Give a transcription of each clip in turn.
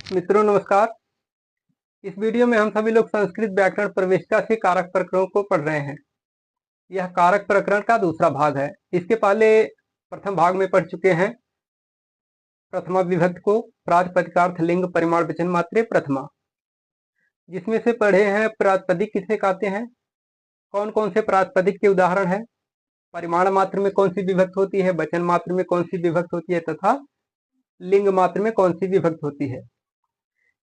मित्रों नमस्कार। इस वीडियो में हम सभी लोग संस्कृत व्याकरण प्रविष्टा से कारक प्रकरणों को पढ़ रहे हैं। यह कारक प्रकरण का दूसरा भाग है। इसके पहले प्रथम भाग में पढ़ चुके हैं प्रथमा विभक्ति को, प्रातिपदिकार्थ लिंग परिमाण वचन मात्रे प्रथमा, जिसमें से पढ़े हैं प्रातिपदिक किसे कहते हैं, कौन कौन से प्रातिपदिक के उदाहरण है, परिमाण मात्र में कौन सी विभक्ति होती है, वचन मात्र में कौन सी विभक्ति होती है तथा लिंग मात्र में कौन सी विभक्ति होती है।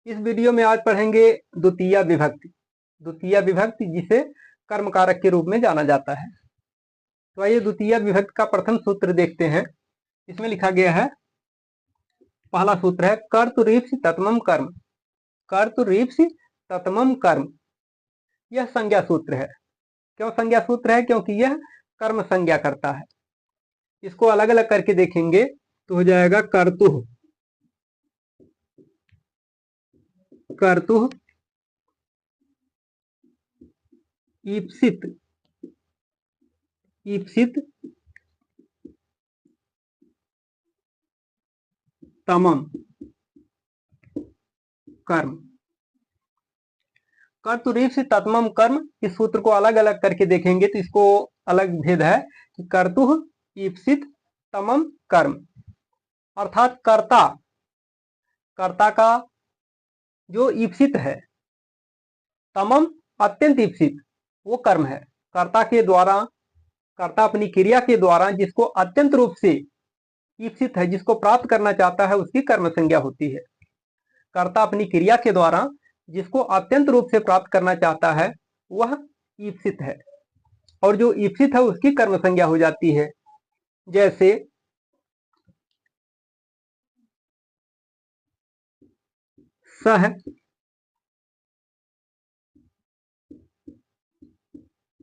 इस वीडियो में आज पढ़ेंगे द्वितीया विभक्ति। द्वितीया विभक्ति जिसे कर्म कारक के रूप में जाना जाता है। तो आइए द्वितीया विभक्ति का प्रथम सूत्र देखते हैं। इसमें लिखा गया है, पहला सूत्र है कर्तुरीप्सि तत्मम कर्म। कर्तुरीप्सि तत्मम कर्म, यह संज्ञा सूत्र है। क्यों संज्ञा सूत्र है? क्योंकि यह कर्म संज्ञा करता है। इसको अलग अलग करके देखेंगे तो हो जाएगा कर्तुः, कर्तुः ईप्सित, ईप्सित तमम कर्म। कर्तुरीप्सित तत्मम कर्म, इस सूत्र को अलग अलग करके देखेंगे तो इसको अलग भेद है कि कर्तुः ईप्सित तमम कर्म, अर्थात कर्ता, कर्ता का जो ईप्सित है, तमम अत्यंत ईप्सित, वो कर्म है। कर्ता के द्वारा, कर्ता अपनी क्रिया के द्वारा जिसको अत्यंत रूप से ईप्सित है, जिसको प्राप्त करना चाहता है, उसकी कर्म संज्ञा होती है। कर्ता अपनी क्रिया के द्वारा जिसको अत्यंत रूप से प्राप्त करना चाहता है वह ईप्सित है, और जो ईप्सित है उसकी कर्म संज्ञा हो जाती है। जैसे सह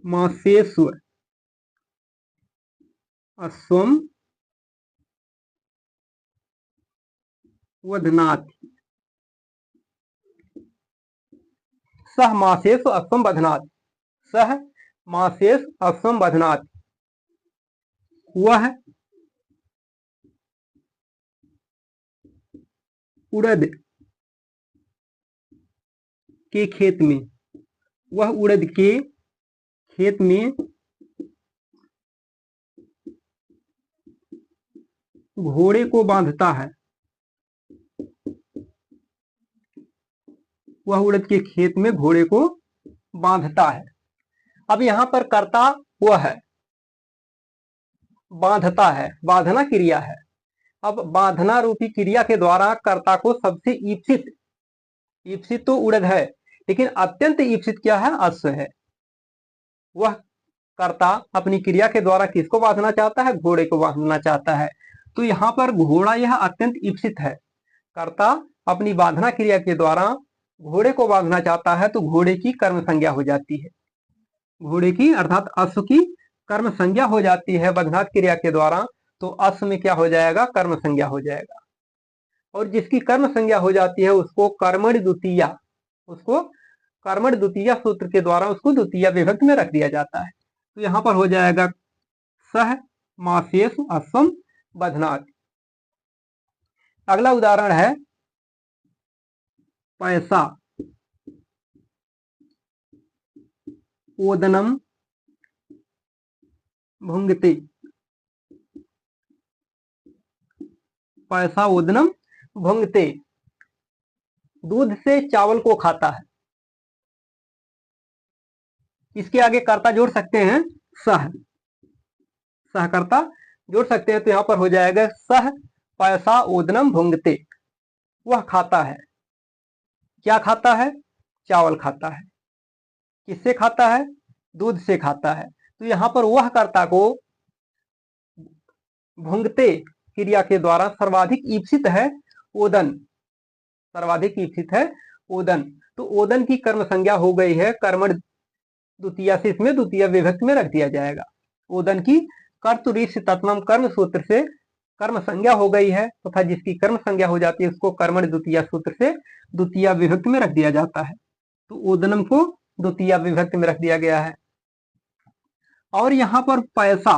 मासेषु अश्वम वधनाति, सह मासेषु अश्वम वधनाति, सह मासेषु अश्वम वधनाति, वह उड़द के खेत में, वह उड़द के खेत में घोड़े को बांधता है, वह उड़द के खेत में घोड़े को बांधता है। अब यहां पर कर्ता वह है, बांधता है, बांधना क्रिया है। अब बांधना रूपी क्रिया के द्वारा कर्ता को सबसे ईप्सित, ईप्सित तो उड़द है लेकिन अत्यंत ईप्सित क्या है? अश्व है। वह कर्ता अपनी क्रिया के द्वारा किसको बांधना चाहता है? घोड़े को बांधना चाहता है। तो यहाँ पर घोड़ा यह अत्यंत ईप्सित है। कर्ता अपनी बांधना क्रिया के द्वारा घोड़े को बांधना चाहता है तो घोड़े की कर्म संज्ञा हो जाती है, घोड़े की अर्थात अश्व की कर्म संज्ञा हो जाती है बंधनात् क्रिया के द्वारा। तो अश्व में क्या हो जाएगा? कर्म संज्ञा हो जाएगा। और जिसकी कर्म संज्ञा हो जाती है उसको कर्मणि द्वितीया, उसको कर्मणि द्वितीया सूत्र के द्वारा उसको द्वितीया विभक्ति में रख दिया जाता है। तो यहां पर हो जाएगा सह मासेषु अश्वम वधनाति। अगला उदाहरण है पैसा ओदनम भुंगते, पैसा ओदनम भुंगते, दूध से चावल को खाता है। इसके आगे कर्ता जोड़ सकते हैं सह, सहकर्ता जोड़ सकते हैं। तो यहां पर हो जाएगा सह पैसा ओदनम भुंगते, वह खाता है। क्या खाता है? चावल खाता है। किससे खाता है? दूध से खाता है। तो यहां पर वह कर्ता को भुंगते क्रिया के द्वारा सर्वाधिक ईप्सित है ओदन, सर्वाधिक ईप्सित है ओदन। तो ओदन की कर्म संज्ञा हो गई है कर्मण द्वितीया से, इसमें द्वितीय विभक्ति में रख दिया जाएगा। ओदन की कर्तुरीप्सित तत्मम कर्म सूत्र से कर्म संज्ञा हो गई है तथा जिसकी कर्म संज्ञा हो जाती है उसको कर्मण द्वितीया सूत्र से द्वितीय विभक्ति में रख दिया जाता है। तो ओदनम को द्वितीय विभक्ति में रख दिया गया है। और यहां पर पैसा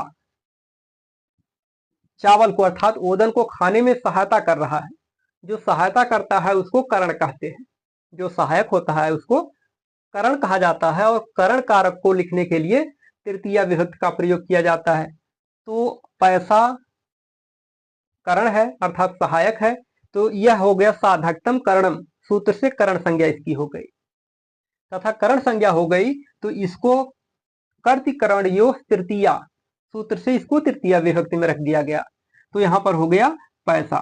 चावल को अर्थात ओदन को खाने में सहायता कर रहा है। जो सहायता करता है उसको करण कहते हैं। जो सहायक होता है उसको करण कहा जाता है और करण कारक को लिखने के लिए तृतीया विभक्ति का प्रयोग किया जाता है। तो पैसा करण है अर्थात सहायक है, तो यह हो गया साधकतम करणम, सूत्र से करण संज्ञा इसकी हो गई तथा करण संज्ञा हो गई तो इसको कर्तिकरणयो तृतीया, सूत्र से इसको तृतीया विभक्ति में रख दिया गया। तो यहां पर हो गया पैसा।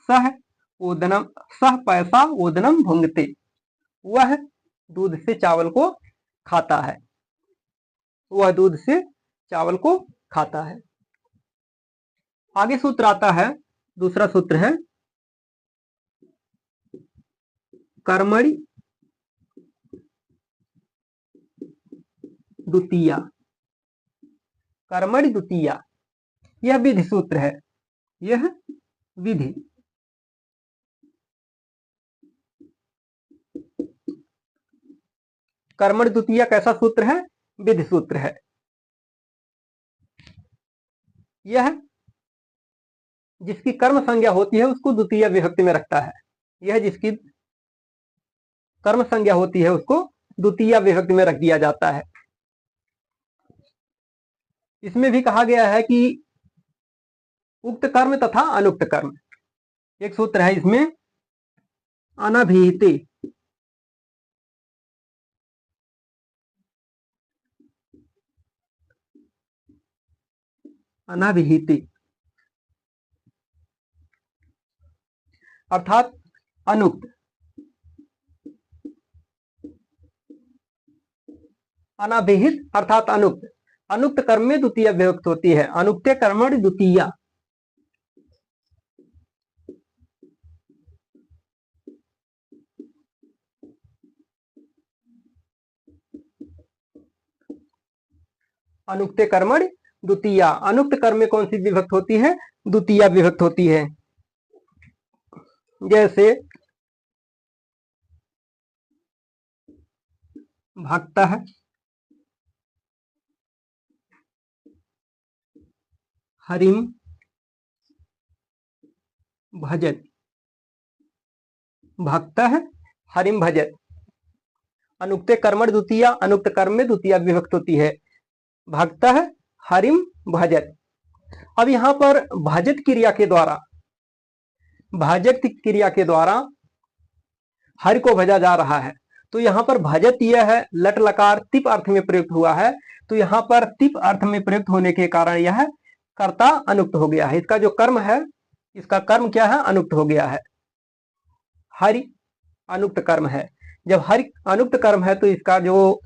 सह ओदनम, सह पैसा ओदनम भुंगते, वह दूध से चावल को खाता है, वह दूध से चावल को खाता है। आगे सूत्र आता है, दूसरा सूत्र है कर्मणि द्वितीया। कर्मणि द्वितीया यह विधि सूत्र है, यह विधि। कर्मणि द्वितीया कैसा सूत्र है? विधि सूत्र है। यह जिसकी कर्म संज्ञा होती है उसको द्वितीय विभक्ति में रखता है। यह जिसकी कर्म संज्ञा होती है उसको द्वितीय विभक्ति में रख दिया जाता है। इसमें भी कहा गया है कि उक्त कर्म तथा अनुक्त कर्म, एक सूत्र है इसमें अनभिहिते, अनभिहिते अर्थात अनुक्त, अनाभिहित अर्थात अनुक्त। अनुक्त कर्म में द्वितीय विभक्ति होती है, अनुक्ते कर्मणि द्वितीया। अनुक्ते कर्मणि द्वितीया, अनुक्त कर्म में कौन सी विभक्ति होती है? द्वितीय विभक्ति होती है। जैसे भक्त है, हरिम भजत, भक्त है हरिम भजत। अनुक्ते कर्मणि द्वितीया, अनुक्त कर्म में द्वितीय विभक्ति होती है। भक्त है हरिम भजत। अब यहां पर भजत क्रिया के द्वारा, भजत क्रिया के द्वारा हरि को भजा जा रहा है। तो यहां पर भजत यह है लट लकार तिप अर्थ में प्रयुक्त हुआ है। तो यहां पर तिप अर्थ में प्रयुक्त होने के कारण यह कर्ता अनुक्त हो गया है। इसका जो कर्म है, इसका कर्म क्या है? अनुक्त हो गया है। हरि अनुक्त कर्म है। जब हरि अनुक्त कर्म है तो इसका जो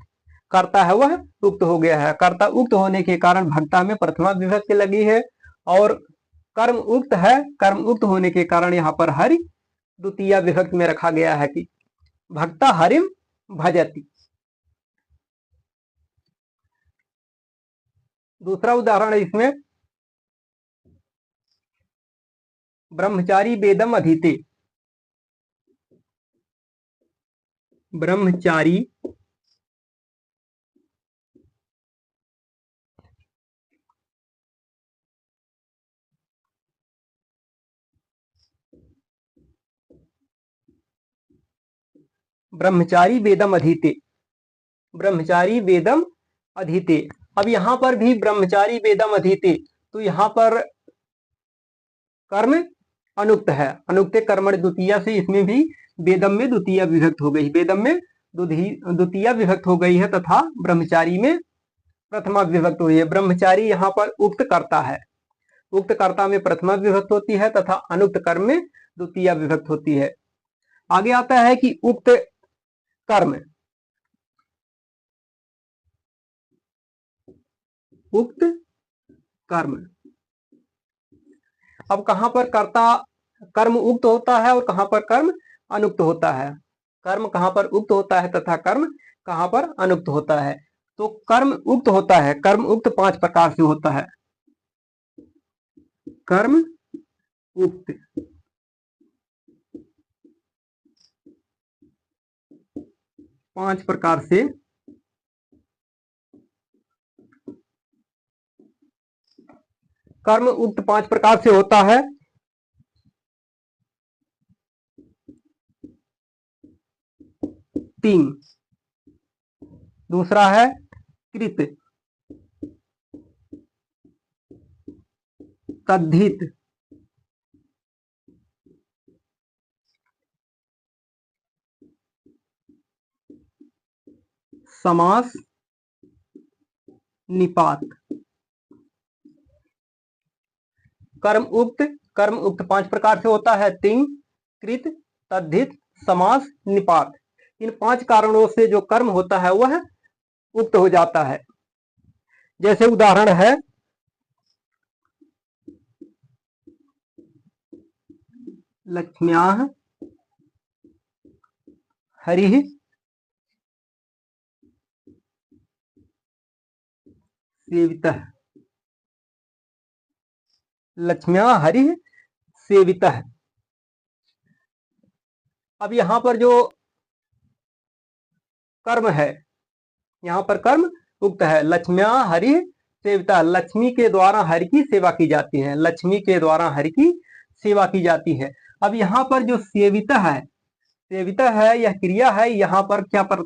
कर्ता है वह उक्त हो गया है। कर्ता उक्त होने के कारण भक्ता में प्रथमा विभक्ति लगी है और कर्म उक्त है। कर्म उक्त होने के कारण यहाँ पर हरि द्वितीय विभक्ति में रखा गया है कि भक्ता हरिम भजति। दूसरा उदाहरण है इसमें ब्रह्मचारी वेदम अधीते। ब्रह्मचारी ब्रह्मचारी वेदम अधीते, ब्रह्मचारी वेदम अधीते। अब यहां पर भी ब्रह्मचारी वेदम अधीते, तो यहां पर कर्म अनुक्त है। अनुक्ते कर्मणि द्वितीया से इसमें भी वेदम में द्वितीय विभक्त हो गई, वेदम में द्वितीय विभक्त हो गई है तथा ब्रह्मचारी में प्रथमा विभक्त हुई है। ब्रह्मचारी यहाँ पर उक्त कर्ता है, उक्त कर्ता में प्रथमा विभक्त होती है तथा अनुक्त कर्म में द्वितीय विभक्त होती है। आगे आता है कि उक्त कर्म, उक्त कर्म। अब कहां पर कर्ता कर्म उक्त होता है और कहां पर कर्म अनुक्त होता है? कर्म कहां पर उक्त होता है तथा कर्म कहां पर अनुक्त होता है? तो कर्म उक्त होता है, कर्म उक्त 5 प्रकार से होता है। कर्म उक्त 5 प्रकार से कर्म उक्त 5 प्रकार से होता है। तिंग, दूसरा है कृत, तद्धित, समास, निपात। कर्म उक्त 5 प्रकार से होता है, तिंग, कृत, तद्धित, समास, निपात। इन 5 कारणों से जो कर्म होता है वह उक्त हो जाता है। जैसे उदाहरण है लक्ष्म्याः हरिः सेवितः, लक्ष्म्याः हरिः सेवितः। अब यहां पर जो कर्म है, यहां पर कर्म उक्त है, लक्ष्म्याः हरिः सेवितः, लक्ष्मी के द्वारा हरि की सेवा की जाती है, लक्ष्मी के द्वारा हरि की सेवा की जाती है। अब यहाँ पर जो सेवितः है यह क्रिया है, यहाँ पर क्या पर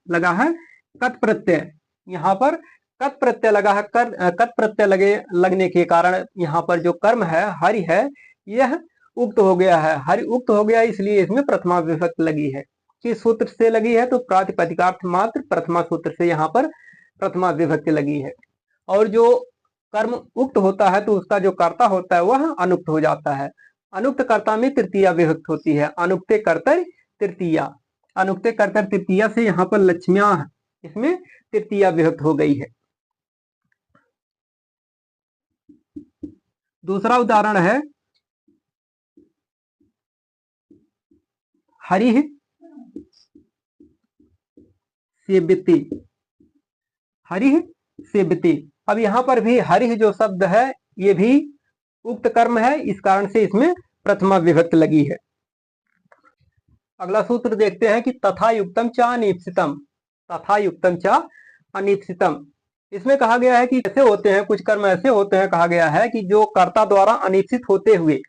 लगा है, कत प्रत्यय। यहाँ पर कत प्रत्यय लगा है, कत प्रत्यय लगने के कारण यहाँ पर जो कर्म है हरि है यह उक्त हो गया है, हरि उक्त हो गया, इसलिए इसमें प्रथमा विभक्ति लगी है। किस सूत्र से लगी है, तो प्रातिपदिकार्थ मात्र प्रथमा सूत्र से यहाँ पर प्रथमा विभक्ति लगी है। और जो कर्म उक्त होता है तो उसका जो कर्ता होता है वह अनुक्त हो जाता है। अनुक्त कर्ता में तृतीया विभक्त होती है, अनुक्ते कर्तर तृतीया, अनुक्ते कर्तर तृतीया से यहाँ पर लक्ष्म्याः इसमें तृतीया विभक्त हो गई है। दूसरा उदाहरण है हरिः सेव्यते, हरिः सेव्यते। अब यहाँ पर भी हरिः जो शब्द है ये भी उक्त कर्म है, इस कारण से इसमें प्रथमा विभक्त लगी है। अगला सूत्र देखते हैं कि तथा युक्तम च अनीप्सितम, तथा युक्तम च अनीप्सितम। इसमें कहा गया है कि ऐसे होते हैं, कुछ कर्म ऐसे होते हैं, कहा गया है कि जो कर्ता द्वारा अनीप्सित होते हुए,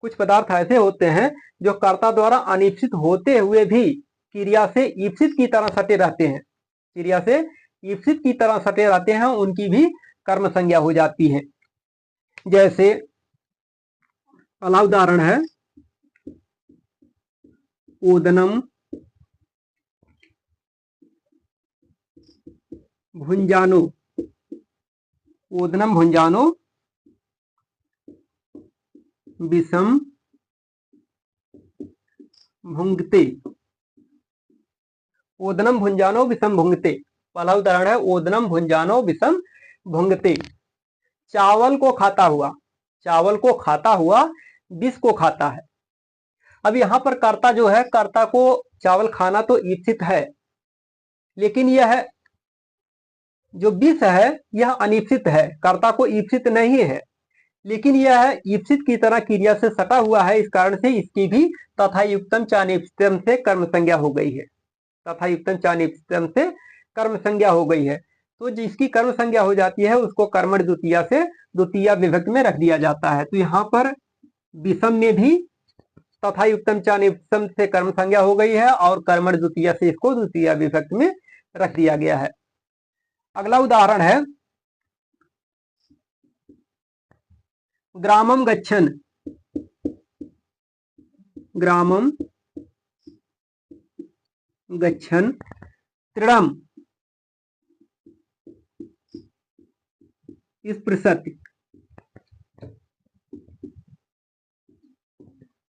कुछ पदार्थ ऐसे होते हैं जो कर्ता द्वारा अनीप्सित होते हुए भी क्रिया से ईप्सित की तरह सटे रहते हैं, क्रिया से ईप्सित की तरह सटे रहते हैं, उनकी भी कर्म संज्ञा हो जाती है। जैसे पहला उदाहरण है ओदनम भुंजानो, ओदनम भुंजानो विषम भुंगते, ओदनम भुंजानो विषम भुंगते। पहला उदाहरण है ओदनम भुंजानो विषम भुंगते, चावल को खाता हुआ, चावल को खाता हुआ विष को खाता है। अब यहाँ पर कर्ता जो है, कर्ता को चावल खाना तो ईप्सित है, लेकिन यह जो विष है यह अनीप्सित है, कर्ता को ईप्सित नहीं है, लेकिन यह ईप्सित की तरह क्रिया से सटा हुआ है, इस कारण से इसकी भी तथा युक्तम च अनीप्सितम से कर्म संज्ञा हो गई है, तथा युक्तम च अनीप्सितम से कर्म संज्ञा हो गई है। तो जिसकी कर्म संज्ञा हो जाती है उसको कर्मण द्वितीया से द्वितीया विभक्ति में रख दिया जाता है। तो यहाँ पर विषम में भी तथा युक्तम च अनीप्सितम से कर्म संज्ञा हो गई है और कर्मण द्वितीया से इसको द्वितीया विभक्ति में रख दिया गया है। अगला उदाहरण है ग्रामम गच्छन, ग्रामम गच्छन तृणम स्पृशति,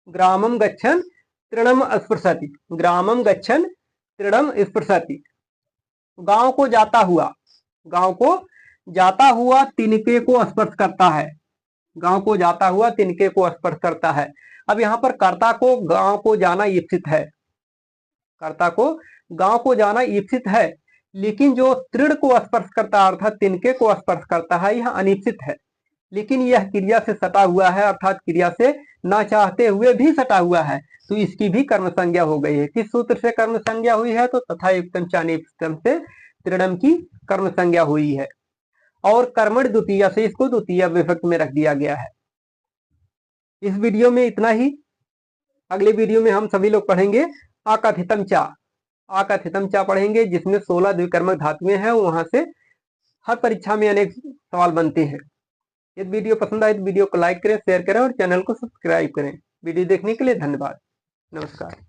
ग्रामम गच्छन तृणम स्पृशति, ग्रामम गच्छन तृणम स्पृशति। गांव को जाता हुआ, गांव को जाता हुआ तिनके को स्पर्श करता है, गांव को जाता हुआ तिनके को स्पर्श करता है। अब यहाँ पर कर्ता को गांव को जाना ईप्सित है, कर्ता को गांव को जाना ईप्सित है, लेकिन जो तृण को स्पर्श करता है अर्थात तिनके को स्पर्श करता है यह अनिश्चित है, लेकिन यह क्रिया से सटा हुआ है, अर्थात क्रिया से न चाहते हुए भी सटा हुआ है, तो इसकी भी कर्म संज्ञा हो गई है। किस सूत्र से कर्म संज्ञा हुई है, तो तथा युक्तम च अनीप्सितम से तृणम की कर्म संज्ञा हुई है और कर्मण द्वितीया से इसको द्वितीय विभक्ति में रख दिया गया है। इस वीडियो में इतना ही। अगले वीडियो में हम सभी लोग पढ़ेंगे अकथितम च, आ का थितम चा पढ़ेंगे, जिसमें 16 द्विकर्मक धातुएं हैं। वहां से हर परीक्षा में अनेक सवाल बनते हैं। यदि वीडियो पसंद आए तो वीडियो को लाइक करें, शेयर करें और चैनल को सब्सक्राइब करें। वीडियो देखने के लिए धन्यवाद। नमस्कार।